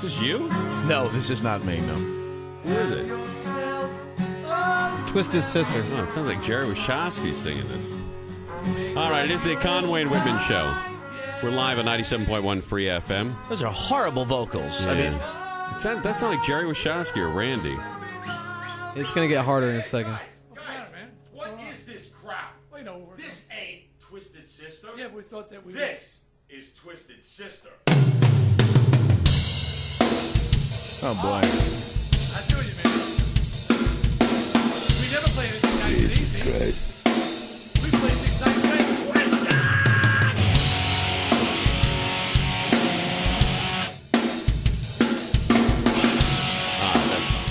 this you? No, this is not me, no. Who is it? Twisted Sister. Oh, it sounds like Jerry Wachowski singing this. All right, it is the Conway and Whitman Show. We're live at 97.1 Free FM. Those are horrible vocals. Yeah. I mean, that's not like Jerry Wachowski or Randy. It's going to get harder in a second. What's the matter, man? What is this crap? Well, you know, we're This ain't Twisted Sister. yeah, we thought that we. This is Twisted Sister. oh boy. I see what you mean. We never play anything nice and easy. We play things nice and twisted.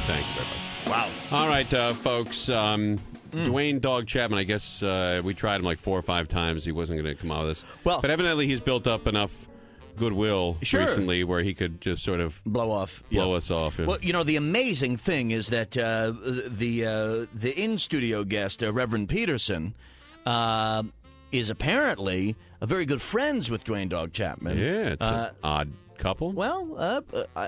Thank you very much. Wow. All right, folks. Dwayne Dog Chapman, I guess we tried him like 4 or 5 times. He wasn't going to come out with this. Well- but evidently he's built up enough goodwill recently where he could just sort of Blow off. blow us off. Well, you know, the amazing thing is that the in-studio guest, Reverend Peterson, is apparently a very good friends with Dwayne Dog Chapman. Yeah, it's an odd couple. Well,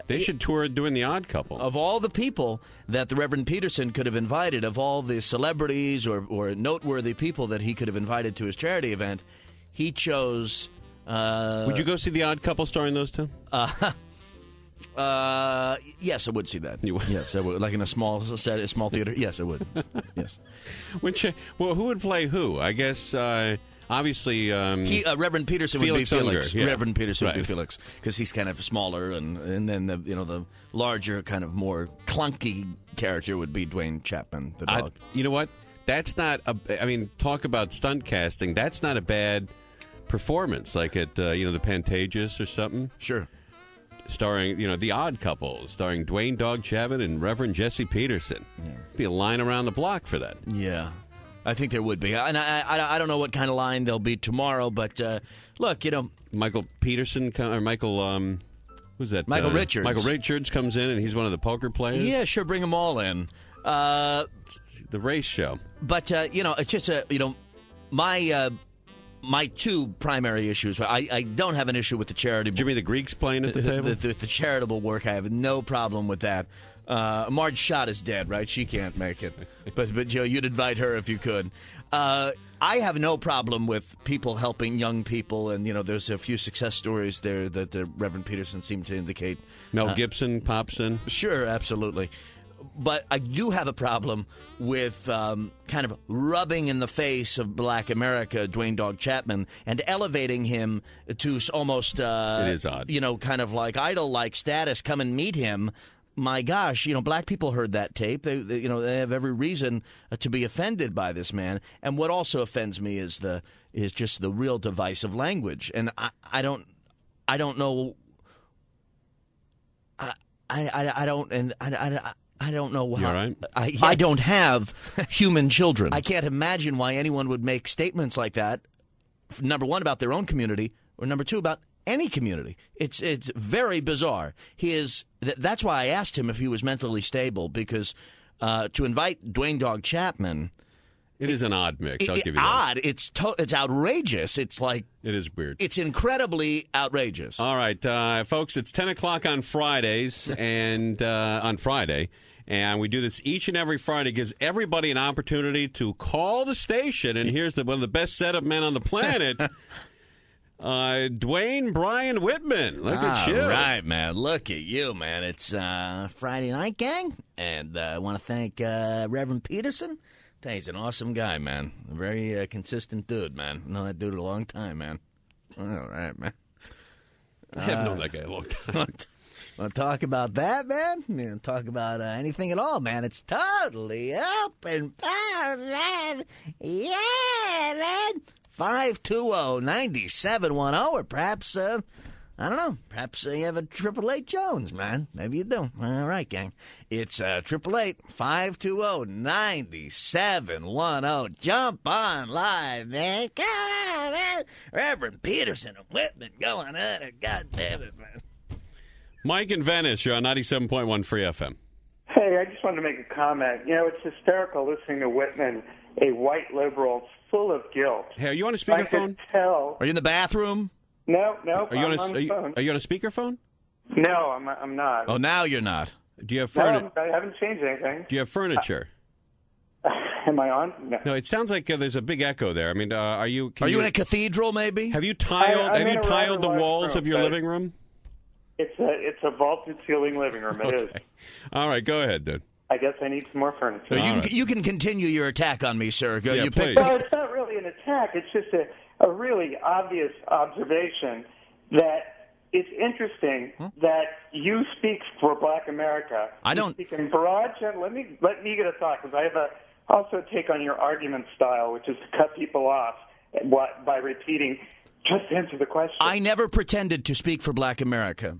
They should tour doing The Odd Couple. of all the people that the Reverend Peterson could have invited, of all the celebrities or noteworthy people that he could have invited to his charity event, he chose... Would you go see The Odd Couple starring those two? Yes, I would see that. You would? Yes, I would. Like in a small set, a small theater. Yes, I would. Yes. Well, who would play who? I guess, obviously... Reverend Peterson Felix would be Unger, Felix. yeah. Reverend Peterson would be Right. Felix because he's kind of smaller, and then the larger, kind of more clunky character would be Dwayne Chapman, the dog. you know what? That's not I mean, talk about stunt casting. That's not a bad performance, like at the Pantages or something. Sure. Starring, The Odd Couple, starring Dwayne Dog Chapman and Reverend Jesse Peterson. Be a line around the block for that. Yeah, I think there would be, and I don't know what kind of line there'll be tomorrow, but look, Michael Peterson or Michael who's that? Michael Richards. Michael Richards comes in and he's one of the poker players. yeah, sure, bring them all in. The race show. But it's just my two primary issues. I don't have an issue with the charity. Jimmy the Greek's playing at the table. The charitable work, I have no problem with that. Marge Schott is dead, right? She can't make it. But you'd invite her if you could. I have no problem with people helping young people, and there's a few success stories there that the Reverend Peterson seemed to indicate. Mel Gibson pops in. Sure, absolutely. But I do have a problem with kind of rubbing in the face of Black America, Dwayne Dog Chapman, and elevating him to almost, it is odd. Kind of like idol-like status. Come and meet him. My gosh, black people heard that tape. They have every reason to be offended by this man. And what also offends me is just the real divisive language. And I don't know. I don't know how. You all right? I don't have human children. I can't imagine why anyone would make statements like that. Number one, about their own community, or number two, about any community. It's very bizarre. That's why I asked him if he was mentally stable, because to invite Dwayne Dog Chapman. It is an odd mix. I'll give you that. Odd. It's outrageous. It's like it is weird. It's incredibly outrageous. All right, folks. It's 10 o'clock on Fridays and on Friday. And we do this each and every Friday. It gives everybody an opportunity to call the station. And here's one of the best setup men on the planet, Dwayne Brian Whitman. Look at you. All right, man. Look at you, man. It's Friday night, gang. And I want to thank Reverend Peterson. He's an awesome guy, man. A very consistent dude, man. Known that dude a long time, man. All right, man. I have known that guy a long time. Want to talk about that, man? Talk about anything at all, man. It's totally open. Man. Yeah, man. 520-9710, or perhaps, I don't know, perhaps you have a 888 Jones, man. Maybe you do. All right, gang. It's 888-520-9710. Jump on live, man. Come on, man. Reverend Peterson and Whitman going at it. God damn it, man. Mike in Venice, you're on 97.1 Free FM. Hey, I just wanted to make a comment. It's hysterical listening to Whitman, a white liberal full of guilt. Hey, are you on a I speakerphone? could tell. Are you in the bathroom? No, Are you I'm on the phone. Are you on a speakerphone? No, I'm not. Oh, now you're not. Do you have No, I haven't changed anything. Do you have furniture? Am I on? No. No, it sounds like there's a big echo there. I mean, are you? Are you in a cathedral, maybe? Have you tiled? I'm Have in you a tiled the rather large walls room, of your but- living room? It's a vaulted ceiling living room. It is. Okay. All right, go ahead, dude. I guess I need some more furniture. No, All right. you can continue your attack on me, sir. Go, Yeah, you please. Well, it's not really an attack. It's just a really obvious observation that it's interesting that you speak for Black America. I don't- You speak in broad. Let me get a thought, because I have also take on your argument style, which is to cut people off by repeating. Just answer the question. I never pretended to speak for Black America.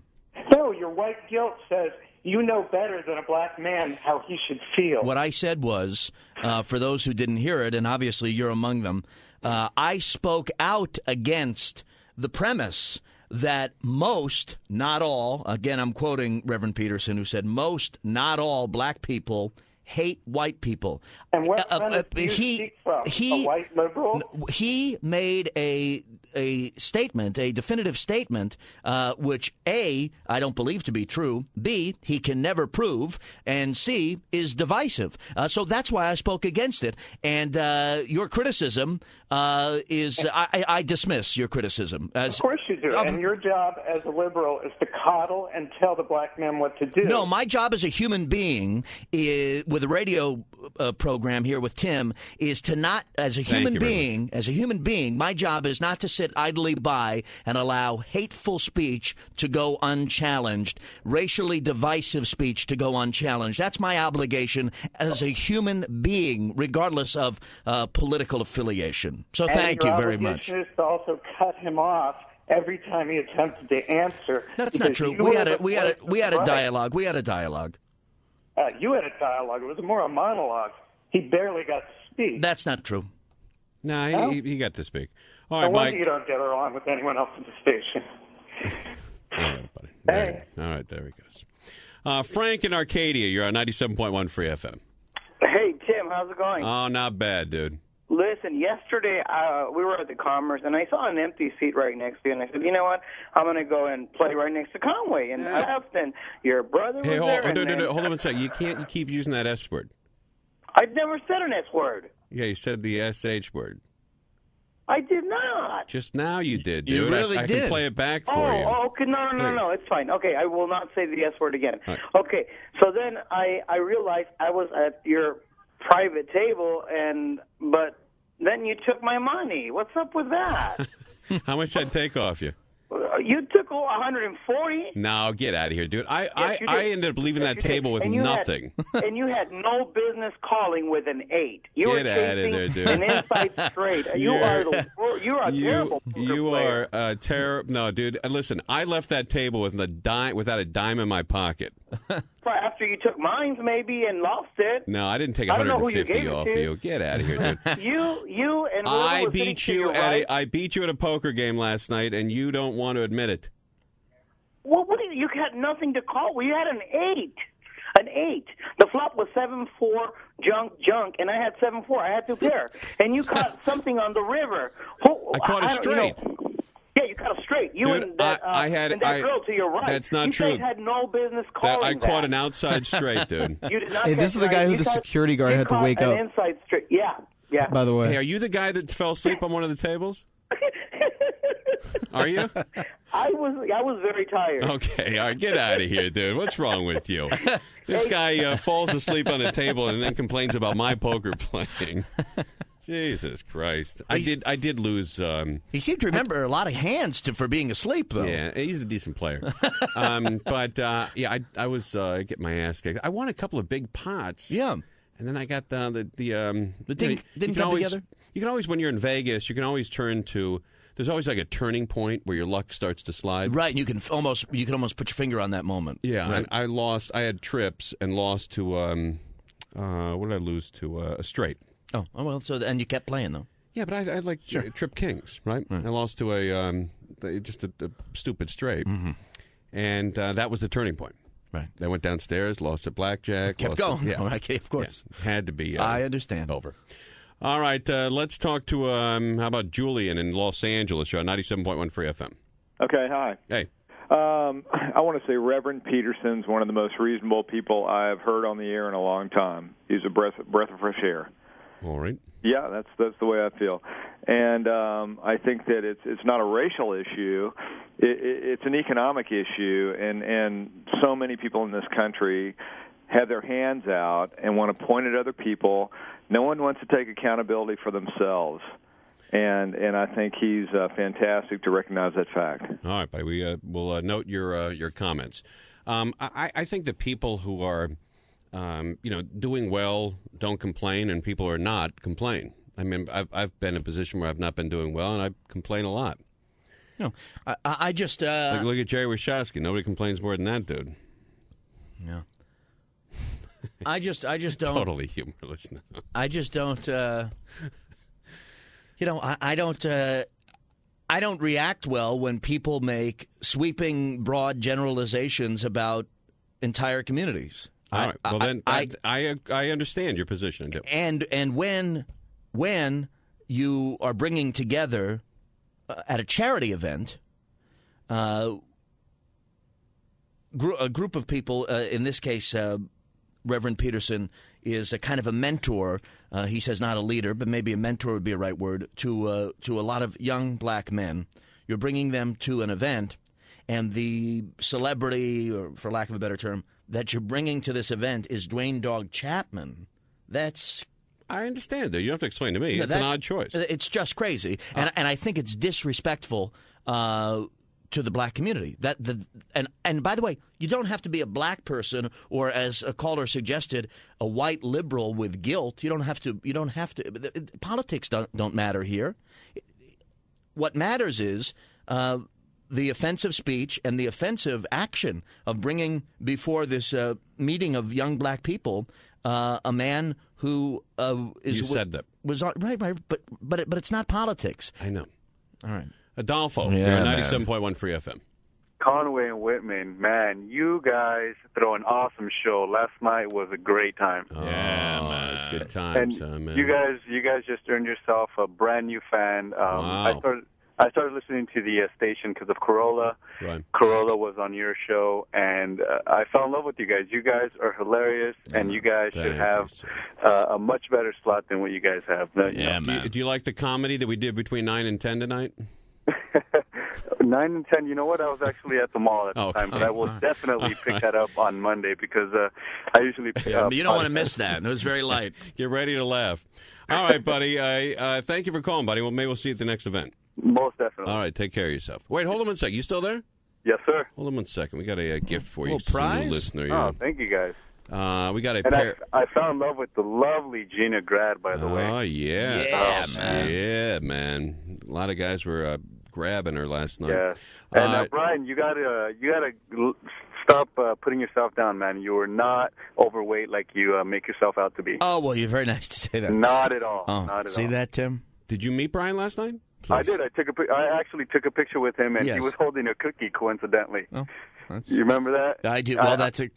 No, your white guilt says you know better than a black man how he should feel. What I said was, for those who didn't hear it, and obviously you're among them, I spoke out against the premise that most, not all, again, I'm quoting Reverend Peterson, who said most, not all, black people hate white people. And what premise do you speak from? A white liberal? He made a statement, a definitive statement, which A, I don't believe to be true, B, he can never prove, and C, is divisive. So that's why I spoke against it. And your criticism is, I dismiss your criticism. Of course you do. And your job as a liberal is to coddle and tell the black man what to do. No, my job as a human being with a radio program here with Tim is to not, as a human being, my job is not to sit idly by and allow hateful speech to go unchallenged, racially divisive speech to go unchallenged. That's my obligation as a human being, regardless of political affiliation. So thank you very much. And your obligation is to also cut him off every time he attempted to answer. That's not true. We had a dialogue. We had a dialogue. You had a dialogue. It was more a monologue. He barely got to speak. That's not true. No, he got to speak. All No right, wonder Mike. you don't get along with anyone else at the station. All right, buddy. Hey. All right, there he goes. Frank in Arcadia, you're on 97.1 Free FM. Hey, Tim, how's it going? Oh, not bad, dude. Listen, yesterday we were at the Commerce, and I saw an empty seat right next to you, and I said, you know what, I'm going to go and play right next to Conway. And I left, and your brother was Hey, there. hold on a second. You keep using that S word. I'd never said an S word. Yeah, you said the SH word. I did not. Just now you did, You dude. really I did. can play it back for you. Oh, okay. No, it's fine. Okay, I will not say the S word again. Right. Okay, so then I realized I was at your private table, but then you took my money. What's up with that? How much did I take off you? You took 140. No, get out of here, dude. Yes, you I did. ended up leaving that Yes, you table did. with And you nothing. And you had no business calling with an 8. You Get were outta chasing there, dude. an inside straight. You're a terrible poker You player. are a terrible. No, dude. Listen, I left that table with without a dime in my pocket. Well, after you took mine, maybe, and lost it. No, I didn't take I don't know who you 150 gave it off to. you. Get out of here, dude. You and whoever I was sitting beat to you your right. I beat you at a poker game last night, and you don't want to admit it. Well, you had nothing to call. We had an 8. An 8. The flop was 7-4, junk, and I had 7-4. I had 2 pair. And you caught something on the river. I caught it straight. Yeah, you caught it straight. You Dude, and that, and that girl to your right. That's not you true. You guys had no business calling I caught that. an outside straight, dude. You did not Hey, this is the guy who the security guard had to wake up. An inside straight. Yeah. By the way. Hey, are you the guy that fell asleep on one of the tables? Are you? I was very tired. Okay, all right, get out of here, dude. What's wrong with you? This guy falls asleep on the table and then complains about my poker playing. Jesus Christ! I did lose. He seemed to remember a lot of hands for being asleep, though. Yeah, he's a decent player. I was getting my ass kicked. I won a couple of big pots. Yeah. And then I got the didn't come together? You can always, when you're in Vegas, you can always turn to. There's always like a turning point where your luck starts to slide. Right, and you can almost put your finger on that moment. Yeah, right? I lost. I had trips and lost to what did I lose to? A straight. Oh well. And you kept playing though. Yeah, but I like trip kings, right? I lost to a stupid straight, and that was the turning point. Right. I went downstairs, lost at blackjack. Kept going. Yeah, Okay, of course. Yeah, had to be. I understand. Over. All right, let's talk to how about Julian in Los Angeles? You're on 97.1 Free FM. Okay, hi. Hey. I want to say Reverend Peterson's one of the most reasonable people I've heard on the air in a long time. He's a breath of fresh air. All right. Yeah, that's the way I feel, and I think that it's not a racial issue; it's an economic issue, and so many people in this country have their hands out and want to point at other people. No one wants to take accountability for themselves. And I think he's fantastic to recognize that fact. All right, buddy. We will note your comments. I think that people who are, doing well don't complain, and people who are not complain. I mean, I've been in a position where I've not been doing well, and I complain a lot. No, I just look at Jerry Wachowski. Nobody complains more than that dude. Yeah. I just don't totally humorless now. I just don't. I don't react well when people make sweeping, broad generalizations about entire communities. All right. Well, then I understand your position. And when you are bringing together at a charity event a group of people, in this case, Reverend Peterson is a kind of a mentor. He says not a leader, but maybe a mentor would be a right word, to a lot of young black men. You're bringing them to an event, and the celebrity, or for lack of a better term, that you're bringing to this event is Dwayne Dog Chapman. I understand, though. You don't have to explain to me. It's an odd choice. It's just crazy, and I think it's disrespectful to the black community. And by the way, you don't have to be a black person, or as a caller suggested, a white liberal with guilt. You don't have to. Politics don't matter here. What matters is the offensive speech and the offensive action of bringing before this meeting of young black people a man who is. You said that was right, but it's not politics. I know. All right. Adolfo, you're on 97.1 Free FM. Conway and Whitman, man, you guys throw an awesome show. Last night was a great time. Yeah, man, it's good times, man. You guys just earned yourself a brand new fan. Wow. I started listening to the station because of Corolla. Right. Corolla was on your show, and I fell in love with you guys. You guys are hilarious, and you guys should have a much better slot than what you guys have. Man. Do you like the comedy that we did between 9 and 10 tonight? 9 and 10, you know what? I was actually at the mall at the time, but I will definitely pick that up on Monday because I usually pick up. You don't want to miss that. It was very light. Get ready to laugh. All right, buddy. Thank you for calling, buddy. Well, maybe we'll see you at the next event. Most definitely. All right, take care of yourself. Wait, hold on one second. You still there? Yes, sir. Hold on one second. We got a gift for you. Prize? Listener. Oh, thank you, guys. We got a pair. I fell in love with the lovely Gina Grad, by the way. Oh, yeah. Yeah, man. Yeah, man. A lot of guys were grabbing her last night. Yeah. And Brian, you gotta stop putting yourself down, man. You are not overweight like you make yourself out to be. Oh, well, you're very nice to say that. Not at all. Oh, not at see all. that, Tim? Did you meet Brian last night? Please. I did. I actually took a picture with him, and he was holding a cookie, coincidentally. Oh, you remember that? I do. Well, that's a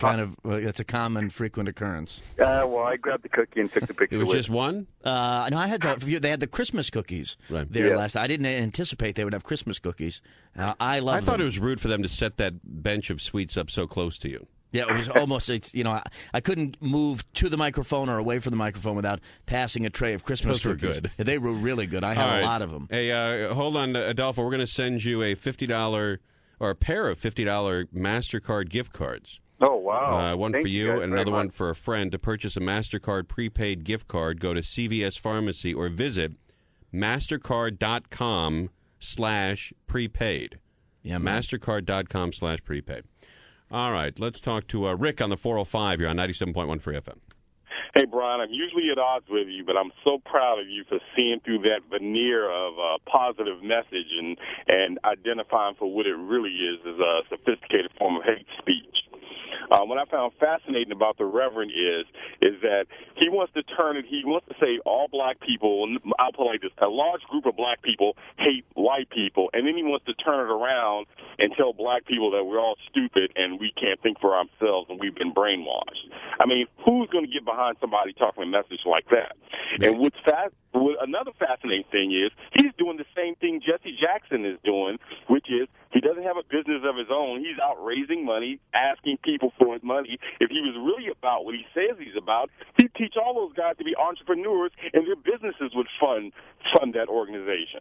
that's a common, frequent occurrence. Well, I grabbed the cookie and took the picture. It was just one? No, I had they had the Christmas cookies there last night. I didn't anticipate they would have Christmas cookies. I thought it was rude for them to set that bench of sweets up so close to you. Yeah, it was almost, I couldn't move to the microphone or away from the microphone without passing a tray of Christmas cookies. Those were good. They were really good. I had a lot of them. Hey, hold on, Adolfo. We're going to send you a $50 or a pair of $50 MasterCard gift cards. Oh, wow. One Thank for you and another much. one for a friend. To purchase a MasterCard prepaid gift card, go to CVS Pharmacy or visit mastercard.com/prepaid. Yeah, mastercard.com/prepaid. All right, let's talk to Rick on the 405. You're on 97.1 Free FM. Hey, Brian, I'm usually at odds with you, but I'm so proud of you for seeing through that veneer of positive message and identifying for what it really is a sophisticated form of hate speech. What I found fascinating about the Reverend is that he wants to turn it, he wants to say all black people, I'll put it like this, a large group of black people hate white people, and then he wants to turn it around and tell black people that we're all stupid and we can't think for ourselves and we've been brainwashed. I mean, who's going to get behind somebody talking a message like that? And another fascinating thing is he's doing the same thing Jesse Jackson is doing, which is he doesn't have a business of his own. He's out raising money, asking people for his money. If he was really about what he says he's about, he'd teach all those guys to be entrepreneurs, and their businesses would fund that organization.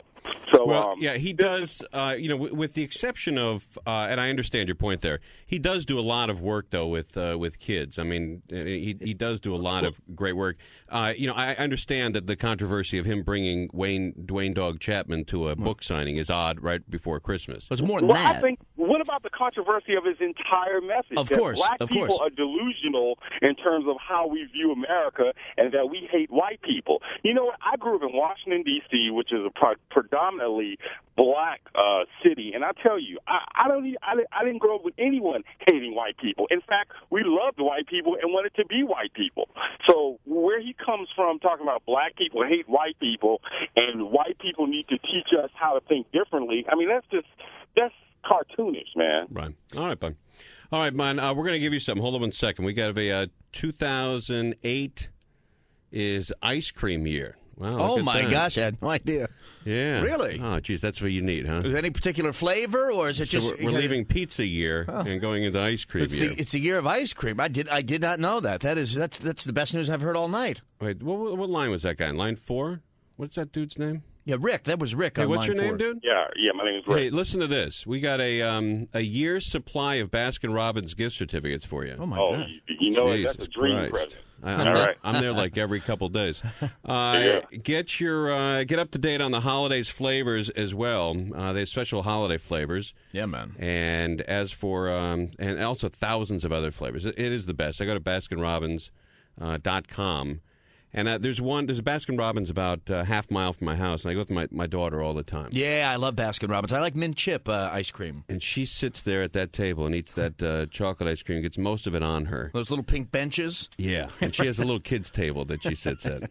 So, well, yeah, he does. With the exception of, and I understand your point there. He does do a lot of work though with kids. I mean, he does do a lot of great work. I understand that the controversy of him bringing Dwayne Dog Chapman to a book signing is odd right before Christmas. It's more than that. I think. What about the controversy of his entire message? Of course, black people are delusional in terms of how we view America, and that we hate white people. You know what? I grew up in Washington D.C., which is a predominantly black city, and I tell you, I didn't grow up with anyone hating white people. In fact, we loved white people and wanted to be white people. So where he comes from, talking about black people hate white people, and white people need to teach us how to think differently. I mean, that's cartoonish, man. Right. All right, bud. All right, man. We're going to give you something. Hold on 1 second. We got a 2008 is ice cream year. Wow. Oh my gosh, I had no idea. Yeah. Really? Oh, geez, that's what you need, huh? Is there any particular flavor, or is it So just we're leaving pizza year and going into ice cream year? It's a year of ice cream. I did not know that. That's the best news I've heard all night. Wait, what line was that guy in? Line 4? What's that dude's name? Yeah, Rick. That was Rick. Hey, on what's line your name, 4. dude? Yeah, my name is Rick. Hey, listen to this. We got a year's supply of Baskin-Robbins gift certificates for you. Oh my God! You know Jesus that's a dream Christ. present. I'm there like every couple days. Get up to date on the holidays flavors as well. They have special holiday flavors. Yeah, man. And as for and also thousands of other flavors. It is the best. I go to BaskinRobbins.com. And there's a Baskin-Robbins about half mile from my house, and I go with my daughter all the time. Yeah, I love Baskin-Robbins. I like mint chip ice cream. And she sits there at that table and eats that chocolate ice cream, gets most of it on her. Those little pink benches? Yeah, and she has a little kid's table that she sits at.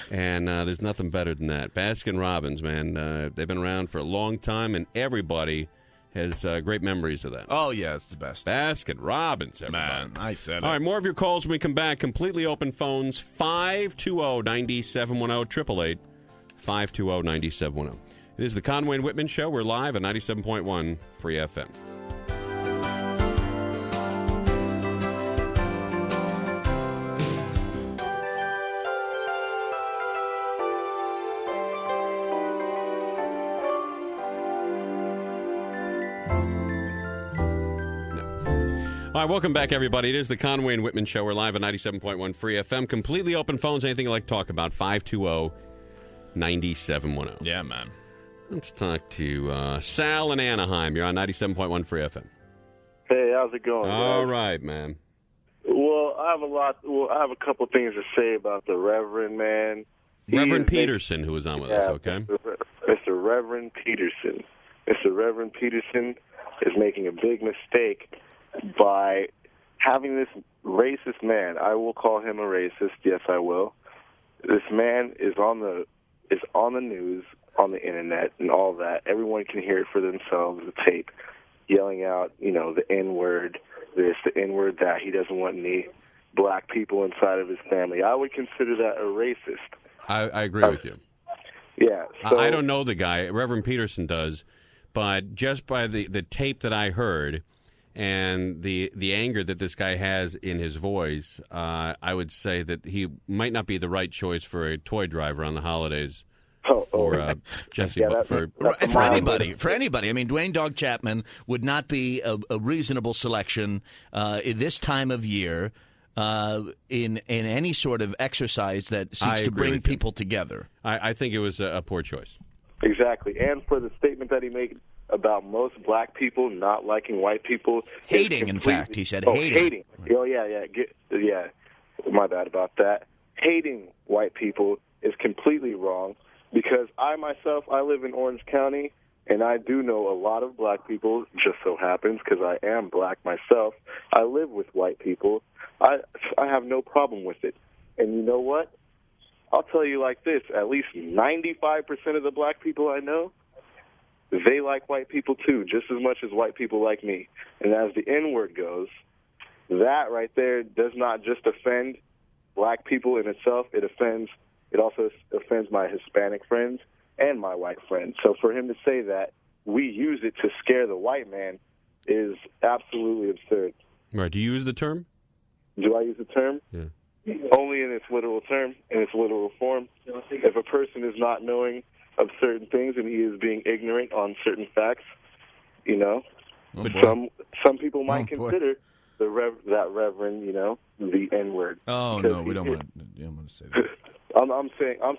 And there's nothing better than that. Baskin-Robbins, man, they've been around for a long time, and everybody has great memories of that. Oh, yeah, it's the best. Baskin-Robbins, everybody. Man, I said it. All right, more of your calls when we come back. Completely open phones, 520-9710, 888-520-9710. It is the Conway and Whitman Show. We're live at 97.1 Free FM. All right, welcome back, everybody. It is the Conway and Whitman Show. We're live at 97.1 Free FM. Completely open phones. Anything you'd like to talk about, 520-9710. Yeah, man. Let's talk to Sal in Anaheim. You're on 97.1 Free FM. Hey, how's it going? All right, man. Well, I have a couple things to say about the Reverend, man. Reverend Peterson, who was on with us, okay? Mr. Reverend Peterson. Mr. Reverend Peterson is making a big mistake by having this racist man. I will call him a racist. Yes, I will. This man is on the news, on the internet, and all that. Everyone can hear it for themselves. The tape, yelling out, the N-word, this, the N-word, that. He doesn't want any black people inside of his family. I would consider that a racist. I agree with you. Yeah. So, I don't know the guy. Reverend Peterson does, but just by the tape that I heard and the anger that this guy has in his voice, I would say that he might not be the right choice for a toy driver on the holidays. For Jesse, for anybody. I mean, Dwayne Dog Chapman would not be a reasonable selection in this time of year in any sort of exercise that seeks to bring people together. I think it was a poor choice. Exactly, and for the statement that he made about most black people not liking white people. Hating, in fact. He said hating. Hating. Oh, yeah. My bad about that. Hating white people is completely wrong because I live in Orange County, and I do know a lot of black people, just so happens, because I am black myself. I live with white people. I have no problem with it. And you know what? I'll tell you like this. At least 95% of the black people I know, they like white people too, just as much as white people like me. And as the N-word goes, that right there does not just offend black people in itself. It offends It also offends my Hispanic friends and my white friends. So for him to say that we use it to scare the white man is absolutely absurd. Right. Do you use the term? Do I use the term? Yeah. Only in its literal term, in its literal form. If a person is not knowing of certain things and he is being ignorant on certain facts, you know, Oh, some people might consider that reverend, you know, the N-word. Oh, no, we don't want to say that. I'm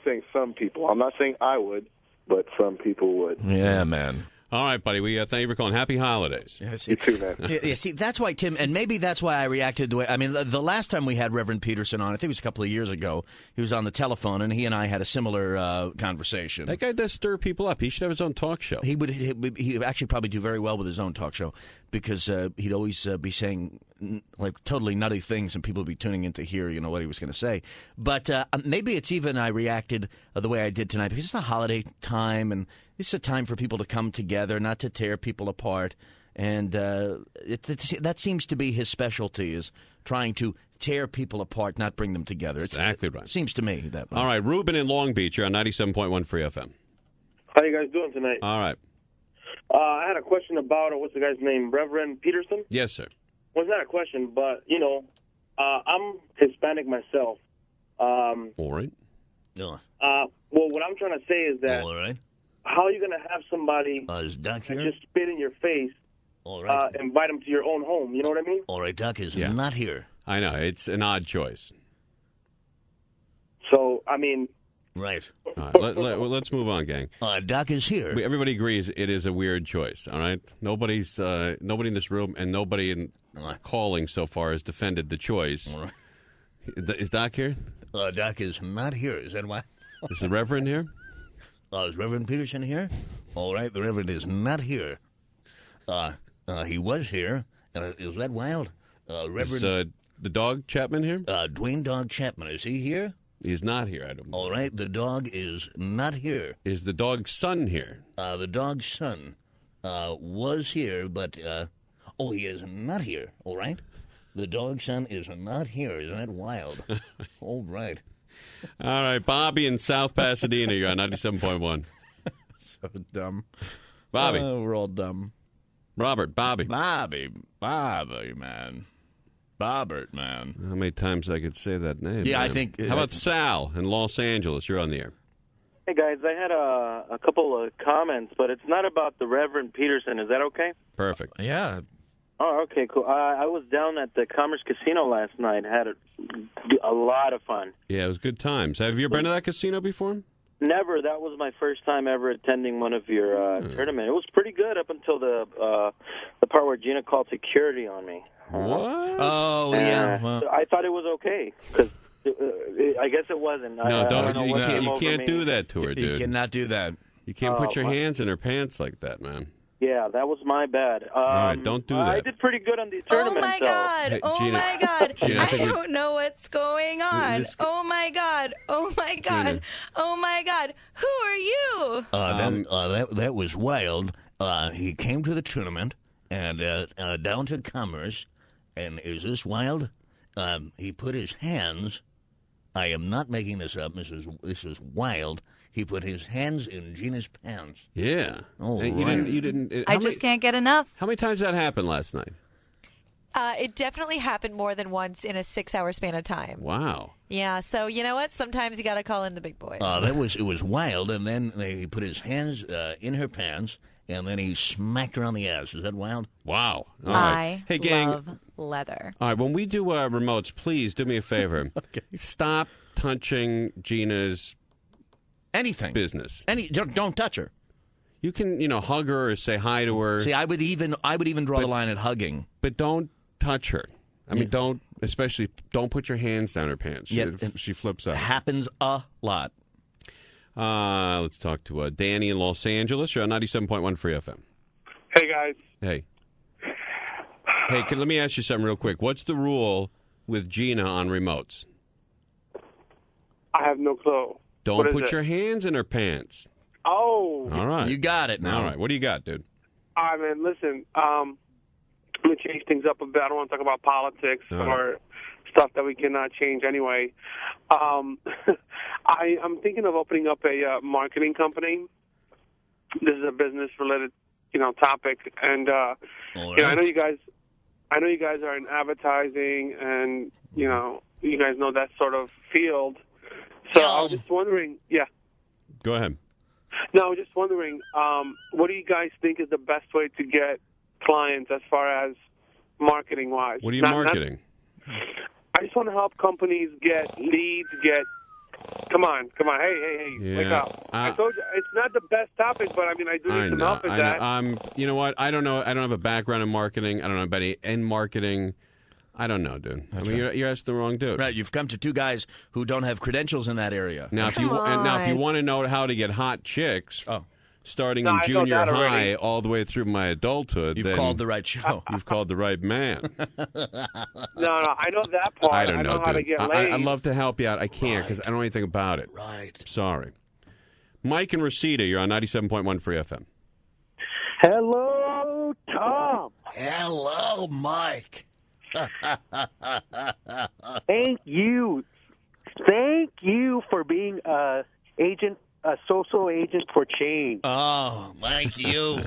saying some people. I'm not saying I would, but some people would. Yeah, man. All right, buddy. We thank you for calling. Happy holidays. Yes, you too, man. Yeah, see, that's why, Tim, and maybe that's why I reacted the way. I mean, the last time we had Reverend Peterson on, I think it was a couple of years ago, he was on the telephone, and he and I had a similar conversation. That guy does stir people up. He should have his own talk show. He would actually probably do very well with his own talk show because he'd always be saying like totally nutty things, and people would be tuning in to hear, you know, what he was going to say. But maybe it's even I reacted the way I did tonight because it's a holiday time, and it's a time for people to come together, not to tear people apart. And that seems to be his specialty, is trying to tear people apart, not bring them together. Exactly right. Seems to me that way. All right, Ruben in Long Beach, you're on 97.1 Free FM. How you guys doing tonight? All right. I had a question about, what's the guy's name, Reverend Peterson? Yes, sir. Well, it's not a question, but, you know, I'm Hispanic myself. All right. No. Well, what I'm trying to say is that All right. how are you going to have somebody Is Doc here? just spit in your face, All right. invite them to your own home? You know what I mean? All right, Doc is not here. I know. It's an odd choice. So, I mean... Right. All right, let's move on, gang. Doc is here. Everybody agrees it is a weird choice, all right? Nobody in this room and nobody in calling so far has defended the choice. All right. Is Doc here? Doc is not here. Is that why? Is the Reverend here? Is Reverend Peterson here? All right, the Reverend is not here. He was here. Is that wild? Reverend... Is the dog Chapman here? Dwayne Dog Chapman, is he here? He's not here, I don't know. All right, the dog is not here. Is the dog's son here? The dog's son was here, but, he is not here, all right? The dog's son is not here. Isn't that wild? All right. All right, Bobby in South Pasadena, you're on 97.1. So dumb. Bobby. We're all dumb. Robert, Bobby, man. Bobbert, man. How many times I could say that name? Yeah, man? I think... How about Sal in Los Angeles? You're on the air. Hey, guys, I had a couple of comments, but it's not about the Reverend Peterson. Is that okay? Perfect. Yeah. Oh, okay, cool. I was down at the Commerce Casino last night. Had a lot of fun. Yeah, it was good times. Have you ever been to that casino before? Never. That was my first time ever attending one of your tournament. It was pretty good up until the part where Gina called security on me. What? Oh, yeah. So I thought it was okay, because I guess it wasn't. No, I don't know what came you over can't me. do that to her, dude. You cannot do that. You can't put your hands in her pants like that, man. Yeah, that was my bad. All right, don't do that. I did pretty good on the tournament. Oh, my God. Hey, oh, Gina. my God. Gina, I don't know what's going on. Oh, my God. Oh, my God. Gina. Oh, my God. Who are you? That was wild. He came to the tournament and down to Commerce, and is this wild? He put his hands. I am not making this up. This is wild. He put his hands in Gina's pants. Yeah. Oh, you right. didn't. I just can't get enough. How many times did that happen last night? It definitely happened more than once in a 6-hour span of time. Wow. Yeah, so you know what? Sometimes you got to call in the big boys. It was wild, and then he put his hands in her pants, and then he smacked her on the ass. Is that wild? Wow. All right. Hey, gang. Love leather. All right, when we do remotes, please do me a favor. Okay. Stop touching Gina's anything business. Don't touch her. You can, hug her or say hi to her. See, I would even draw the line at hugging. But don't touch her. I mean, don't put your hands down her pants. She flips out. Happens a lot. Let's talk to Danny in Los Angeles. You're on 97.1 Free FM. Hey, guys. Hey, let me ask you something real quick. What's the rule with Gina on remotes? I have no clue. Don't put your hands in her pants. Oh. All right. You got it now. All right. What do you got, dude? All right, man. Listen, let me change things up a bit. I don't want to talk about politics or stuff that we cannot change anyway. I'm thinking of opening up a marketing company. This is a business-related, topic, and I know you guys are in advertising, and you guys know that sort of field. So I was just wondering, Go ahead. No, I was just wondering, what do you guys think is the best way to get clients as far as marketing-wise? What are you marketing? I just want to help companies get leads, Come on. Hey, wake up. I told you, it's not the best topic, but I do need some help with that. You know what? I don't know. I don't have a background in marketing. I don't know anybody in marketing. I don't know, dude. You're asking the wrong dude. Right, you've come to two guys who don't have credentials in that area. Now, if you want to know how to get hot chicks, starting in junior high all the way through my adulthood, you've called the right show. You've called the right man. No, I know that part. I don't know, how to dude. get laid. I'd love to help you out. I can't because I don't know anything about it. Right. Sorry. Mike and Reseda, you're on 97.1 Free FM. Hello, Tom. Hello, Mike. Thank you for being a social agent for change. Oh, thank you.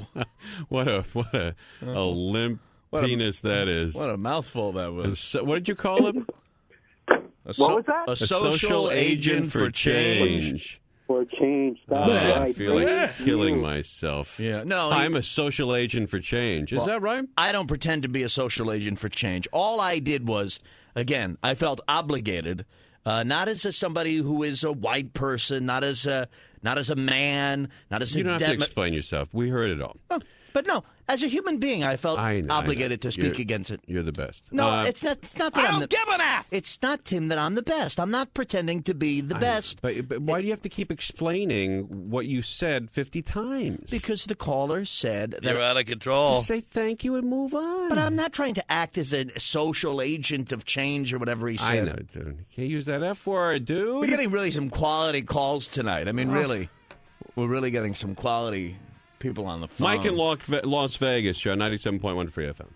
What a limp penis that is. What a mouthful that was. What did you call him? What was that? A social agent for change. For change. I That's feel like right. killing myself. Yeah, no, I'm a social agent for change. Is that right? I don't pretend to be a social agent for change. All I did was, again, I felt obligated, not as somebody who is a white person, not as a man, not as you don't have to explain yourself. We heard it all. Oh, but no, as a human being, I felt obligated to speak against it. You're the best. No, it's not that I don't give an F. It's not, Tim, that I'm the best. I'm not pretending to be the best. But why do you have to keep explaining what you said 50 times? Because the caller said that You're out of control. Just say thank you and move on. But I'm not trying to act as a social agent of change or whatever he said. I know, dude. You can't use that F word, dude. We're getting really some quality calls tonight. I mean, really. We're really getting some quality people on the phone. Mike in Las Vegas, you're on 97.1 Free FM.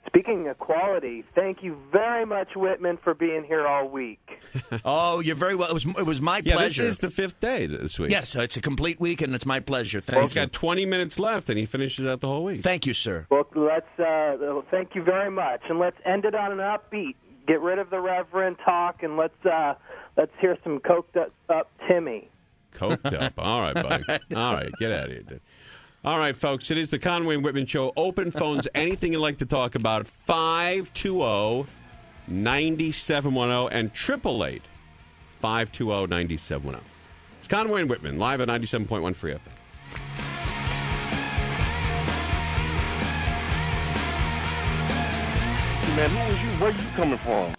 Speaking of quality, thank you very much, Whitman, for being here all week. Oh, you're very well. It was my pleasure. This is the 5th day this week. Yes, it's a complete week, and it's my pleasure. He's got 20 minutes left, and he finishes out the whole week. Thank you, sir. Well, thank you very much, and let's end it on an upbeat. Get rid of the Reverend talk, and let's hear some coked up Timmy. Coked up. All right, buddy. All right, get out of here, dude. All right, folks, it is the Conway and Whitman Show. Open phones, anything you'd like to talk about, 520-9710 and 888-520-9710. It's Conway and Whitman, live at 97.1 Free FM. Man, who was you? Where you coming from?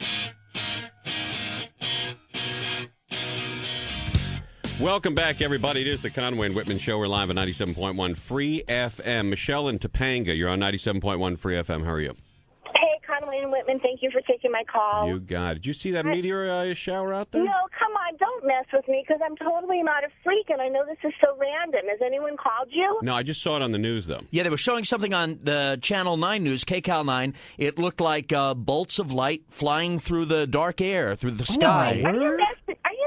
Welcome back, everybody. It is the Conway and Whitman Show. We're live at 97.1 Free FM. Michelle in Topanga, you're on 97.1 Free FM. How are you? Hey, Conway and Whitman, thank you for taking my call. You got it. Did you see that meteor shower out there? No, come on, don't mess with me because I'm totally not a freak, and I know this is so random. Has anyone called you? No, I just saw it on the news, though. Yeah, they were showing something on the Channel 9 news, KCAL 9. It looked like bolts of light flying through the dark air, through the sky. Are you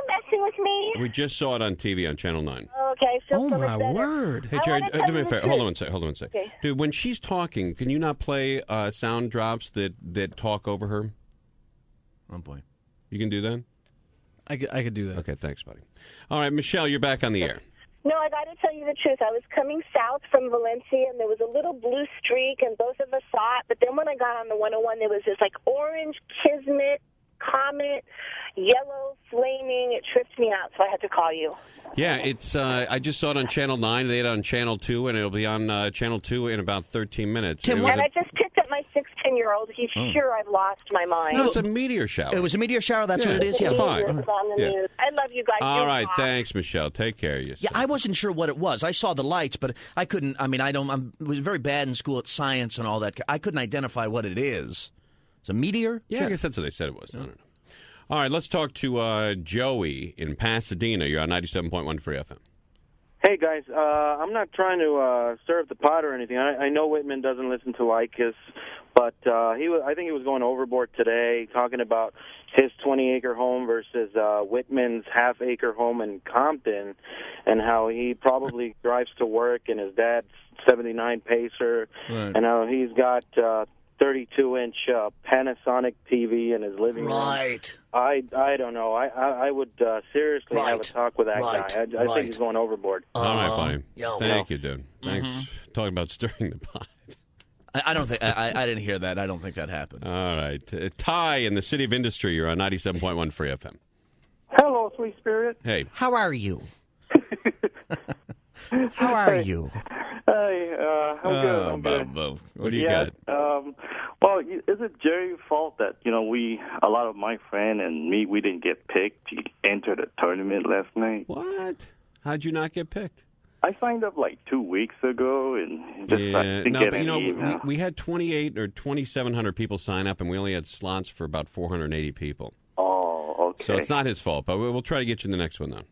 messing with me? We just saw it on TV on Channel 9. Okay, so my word. Hey, Jerry, do me a favor. Hold on one second. Okay. Dude, when she's talking, can you not play sound drops that talk over her? Oh, boy. You can do that? I could do that. Okay, thanks, buddy. All right, Michelle, you're back on the air. No, I got to tell you the truth. I was coming south from Valencia, and there was a little blue streak, and both of us saw it. But then when I got on the 101, there was this, orange Kismet, Comet, yellow, flaming. It tripped me out, so I had to call you. Yeah, it's. I just saw it on Channel 9. They had it on Channel 2, and it'll be on Channel 2 in about 13 minutes. And I just picked up my 16-year-old. He's sure I've lost my mind. No, it's a meteor shower. It was a meteor shower. That's what it is. It's fine. It was on the news. I love you guys. All right, thanks, Michelle. Take care of yourself. Yeah, I wasn't sure what it was. I saw the lights, but I couldn't. I mean, I was very bad in school at science and all that. I couldn't identify what it is. It's a meteor? Yeah, I guess that's what they said it was. I don't know. All right, let's talk to Joey in Pasadena. You're on 97.1 Free FM. Hey, guys, I'm not trying to serve the pot or anything. I know Whitman doesn't listen to Lycus But I think he was going overboard today, talking about his 20-acre home versus Whitman's half-acre home in Compton, and how he probably drives to work in his dad's 79 Pacer, Right. and how he's got 32-inch Panasonic TV in his living room. Right. I don't know. I would seriously have a talk with that guy. I think he's going overboard. All right, buddy. yeah. Thank you, dude. Thanks. Talking about stirring the pot. I don't think I didn't hear that. I don't think that happened. All right. Ty in the City of Industry. You're on 97.1 Free FM. Hello, sweet spirit. Hey. How are you? How are you? Hey, I'm good. I'm good. Bo. What do you got? Well, is it Jerry's fault that a lot of my friend and me, we didn't get picked to enter the tournament last night? What? How'd you not get picked? I signed up like 2 weeks ago and just didn't get any email. we had 28 or 2,700 people sign up, and we only had slots for about 480 people. Oh, okay. So it's not his fault, but we'll try to get you in the next one, though.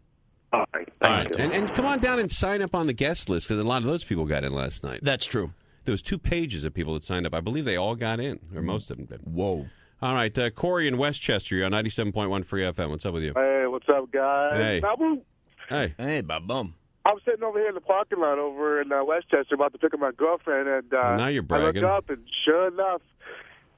All right. All right. And come on down and sign up on the guest list, because a lot of those people got in last night. That's true. There was 2 pages of people that signed up. I believe they all got in, or most of them did. Whoa. All right. Corey in Westchester, you're on 97.1 Free FM. What's up with you? Hey, what's up, guys? Hey. Babu. Hey. Hey, Babum. I was sitting over here in the parking lot over in Westchester about to pick up my girlfriend, and Now you're bragging. I looked up, and sure enough,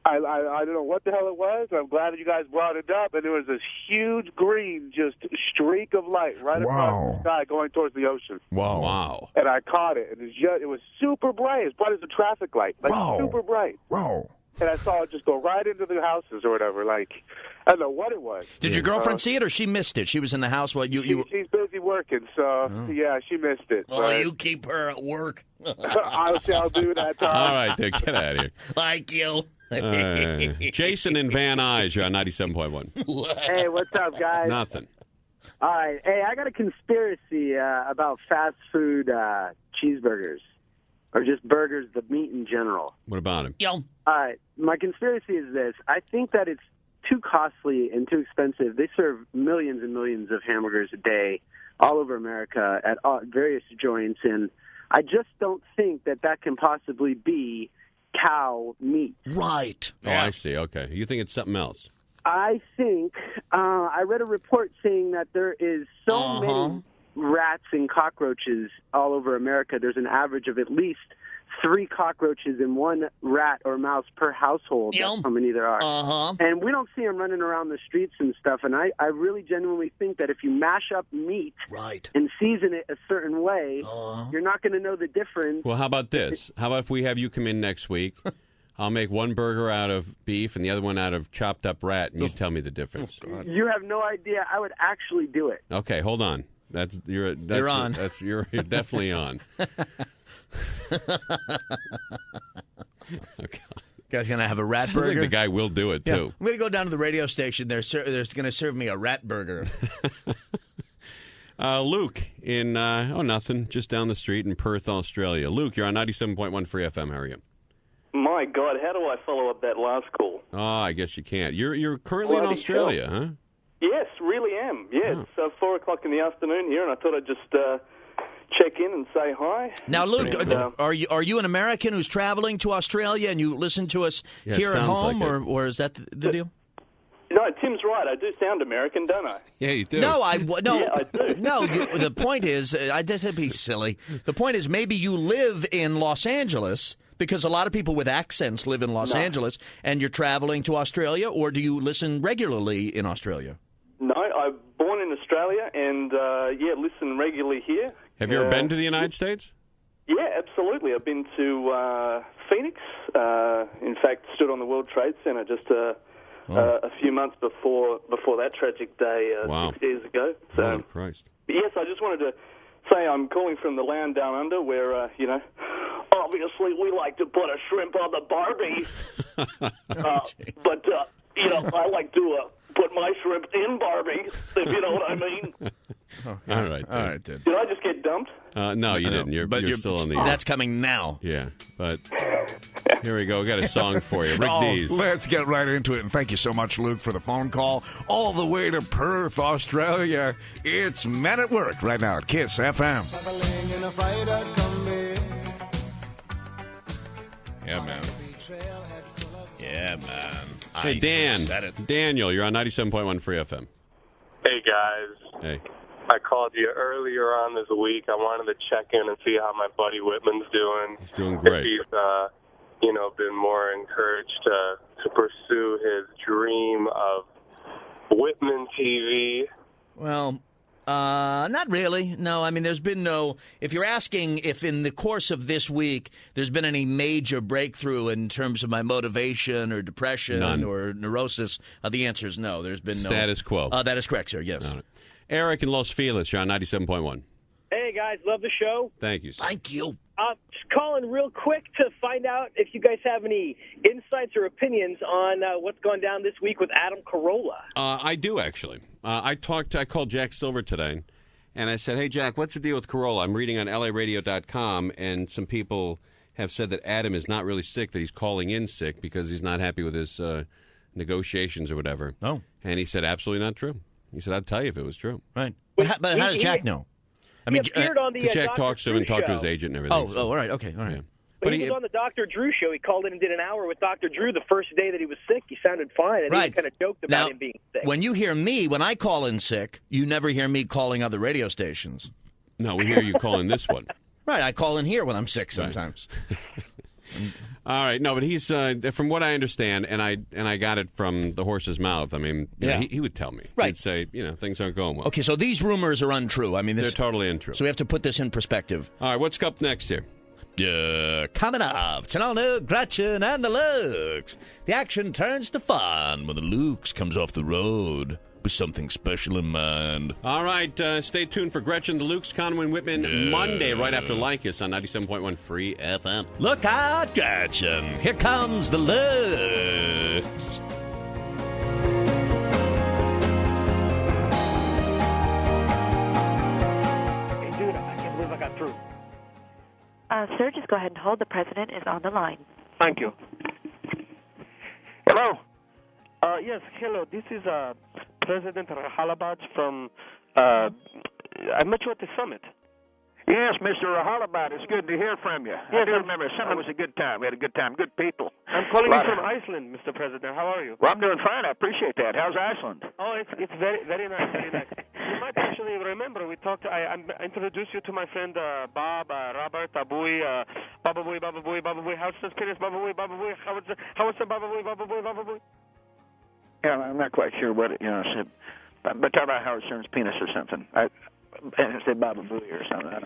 I don't know what the hell it was. I'm glad that you guys brought it up, and there was this huge green just streak of light right across the sky going towards the ocean. Wow. And I caught it, and it was super bright, as bright as a traffic light, like super bright. Wow. And I saw it just go right into the houses or whatever. Like, I don't know what it was. Did your girlfriend see it, or she missed it? She was in the house while you She's busy working, so yeah, she missed it. Oh, you keep her at work. I'll do that, Tom. All right, dude, get out of here. Like you. Jason in Van Nuys, you're on 97.1. Hey, what's up, guys? Nothing. All right. Hey, I got a conspiracy about fast food cheeseburgers, or just burgers, the meat in general. What about him? All right. My conspiracy is this. I think that it's too costly and too expensive. They serve millions and millions of hamburgers a day all over America at various joints, and I just don't think that can possibly be cow meat. Right. Oh, I see. Okay. You think it's something else? I think I read a report saying that there is so many rats and cockroaches all over America. There's an average of at least 3 cockroaches and 1 rat or mouse per household. That's how many there are. And we don't see them running around the streets and stuff. And I really genuinely think that if you mash up meat and season it a certain way, you're not going to know the difference. Well, how about this? How about if we have you come in next week? I'll make one burger out of beef and the other one out of chopped up rat, and you tell me the difference. You have no idea. I would actually do it. Okay, hold on. You're on. You're definitely on. Guy's gonna have a rat Sounds burger. like the guy will do it too. I'm gonna go down to the radio station. They're gonna serve me a rat burger. Luke in nothing, just down the street in Perth, Australia. Luke, you're on 97.1 Free FM. How are you? My God, how do I follow up that last call? Oh, I guess you can't. You're currently in Australia, huh? Yes, really am. Yeah, it's 4 o'clock in the afternoon here, and I thought I'd just check in and say hi. Now, Luke, are you an American who's traveling to Australia and you listen to us here at home, like or is that the deal? No, Tim's right. I do sound American, don't I? Yeah, you do. No, no. Yeah, I do. No, the point is, I did be silly. The point is, maybe you live in Los Angeles, because a lot of people with accents live in Los Angeles, and you're traveling to Australia, or do you listen regularly in Australia? No, I'm born in Australia, and listen regularly here. Have you ever been to the United States? Yeah, absolutely. I've been to Phoenix. In fact, stood on the World Trade Center just a few months before that tragic day 6 years ago. So, oh, Christ. Yes, I just wanted to say I'm calling from the land down under where, obviously we like to put a shrimp on the Barbie. But I like to put my shrimp in Barbie, if you know what I mean. Okay. All right, dude. Did I just get dumped? No, you didn't. You're still on the air. That's coming now. Yeah, but here we go. We got a song for you. Rick Dees. Let's get right into it. And thank you so much, Luke, for the phone call all the way to Perth, Australia. It's Men at Work right now at KISS FM. Yeah, man. Yeah, man. Hey, Dan. Daniel, you're on 97.1 Free FM. Hey, guys. Hey. I called you earlier on this week. I wanted to check in and see how my buddy Whitman's doing. He's doing great. If he's, been more encouraged to pursue his dream of Whitman TV. Well, not really. No, I mean, there's been no... If you're asking if in the course of this week there's been any major breakthrough in terms of my motivation or depression None. or neurosis, the answer is no. There's been no... Status quo. That is correct, sir, yes. Eric in Los Feliz, you're on 97.1. Hey, guys, love the show. Thank you, sir. Thank you. Just calling real quick to find out if you guys have any insights or opinions on what's gone down this week with Adam Carolla. I do, actually. I called Jack Silver today, and I said, hey, Jack, what's the deal with Carolla? I'm reading on LARadio.com, and some people have said that Adam is not really sick, that he's calling in sick because he's not happy with his negotiations or whatever. Oh. And he said, absolutely not true. He said, I'd tell you if it was true. Right. But how does Jack know? I mean, appeared on the Jack Dr. talks to him and Drew talked to show. his agent and everything. Oh, all right. Okay, all right. Yeah. But he was on the Dr. Drew show. He called in and did an hour with Dr. Drew the first day that he was sick. He sounded fine, and he Right. kind of joked about him being sick. When you hear me, when I call in sick, you never hear me calling other radio stations. No, we hear you calling this one. Right, I call in here when I'm sick sometimes. All right, no, but he's from what I understand, and I got it from the horse's mouth. I mean, he would tell me. Right. He'd say, things aren't going well. Okay, so these rumors are untrue. I mean, They're totally untrue. So we have to put this in perspective. All right, what's up next here? Coming up, it's an all-new Gretchen and the Lukes. The action turns to fun when the Lukes comes off the road with something special in mind. All right, stay tuned for Gretchen, the Lukes, Conway, and Whitman Monday right after Lycus on 97.1 Free FM. Look out, Gretchen. Here comes the Lukes. Hey, dude, I can't believe I got through. Sir, just go ahead and hold. The president is on the line. Thank you. Hello. Yes, hello. This is President Rahalabad from. I met you at the summit. Yes, Mr. Rahalabad, it's good to hear from you. I do remember summer was a good time. We had a good time, good people. I'm calling you from Iceland, Mr. President. How are you? Well, I'm doing fine. I appreciate that. How's Iceland? Oh, it's very very nice, very nice. You might actually remember we talked. I introduced you to my friend Bob, Robert, Abui, Baba Bui. How's the penis, Baba Bui? How was the Baba Bui? Yeah, I'm not quite sure what it, said. But talk about Howard Stern's penis or something. I said Baba Booey or something.